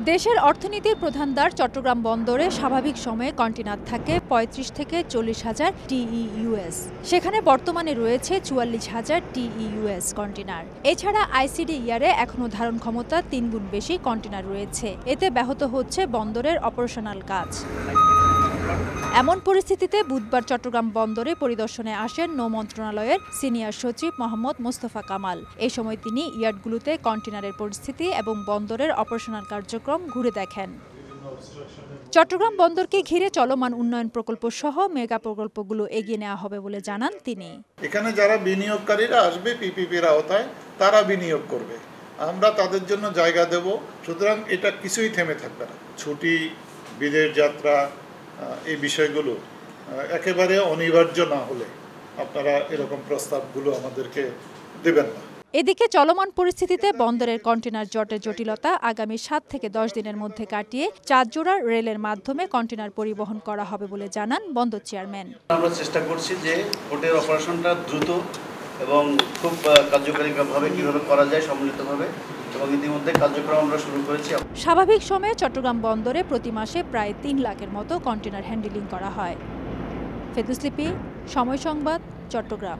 দেশের অর্থনীতির প্রধান দ্বার চট্টগ্রাম বন্দরে স্বাভাবিক সময়ে কন্টেইনার থাকে ৩৫ থেকে ৪০ হাজার টিইউএস। সেখানে বর্তমানে রয়েছে ৪৪ হাজার টিইউএস কন্টেইনার। এছাড়া আইসিডি ইয়ারে এখনও ধারণ ক্ষমতা ৩ গুণ বেশি কন্টেইনার রয়েছে। এতে ব্যাহত হচ্ছে বন্দরের অপারেশনাল কাজ। এমন পরিস্থিতিতে বুধবার চট্টগ্রাম বন্দরে পরিদর্শনে আসেন নৌ মন্ত্রণালয়ের সিনিয়র সচিব মোহাম্মদ মোস্তফা কামাল। এ সময় তিনি ইয়ার্ডগুলোতে কন্টেইনারের পরিস্থিতি এবং বন্দরের অপারেশনাল কার্যক্রম ঘুরে দেখেন। চট্টগ্রাম বন্দরকে ঘিরে চলমান উন্নয়ন প্রকল্প সহ মেগা প্রকল্পগুলো এগিয়ে নেওয়া হবে বলে জানান তিনি। এখানে যারা বিনিয়োগকারীরা আসবে পিপিপির আওতায় তারা বিনিয়োগ করবে, আমরা তাদের জন্য জায়গা দেব। সুতরাং এটা কিছুই থেমে থাকবে না। ছুটি, বিদেশ যাত্রা, এই বিষয়গুলো একেবারে অনিবার্য না হলে আপনারা এরকম প্রস্তাবগুলো আমাদেরকে দেবেন না। এদিকে চলমান পরিস্থিতিতে বন্দরের কন্টেইনার জটের জটিলতা আগামী ৭ থেকে ১০ দিনের মধ্যে কাটিয়ে ৪ জোড়া রেলের মাধ্যমে কন্টেইনার পরিবহন করা হবে বলে জানান বন্দর চেয়ারম্যান। আমরা চেষ্টা করছি যে পোর্টের অপারেশনটা দ্রুত এবং খুব কার্যকরীভাবে কিভাবে করা যায় সম্মিলিতভাবে, এবং ইতিমধ্যে কার্যক্রম আমরা শুরু করেছি। স্বাভাবিক সময়ে চট্টগ্রাম বন্দরে প্রতি মাসে প্রায় ৩ লাখের মতো কন্টেইনার হ্যান্ডেলিং করা হয়। ফেদুস লিপি, সময় সংবাদ, চট্টগ্রাম।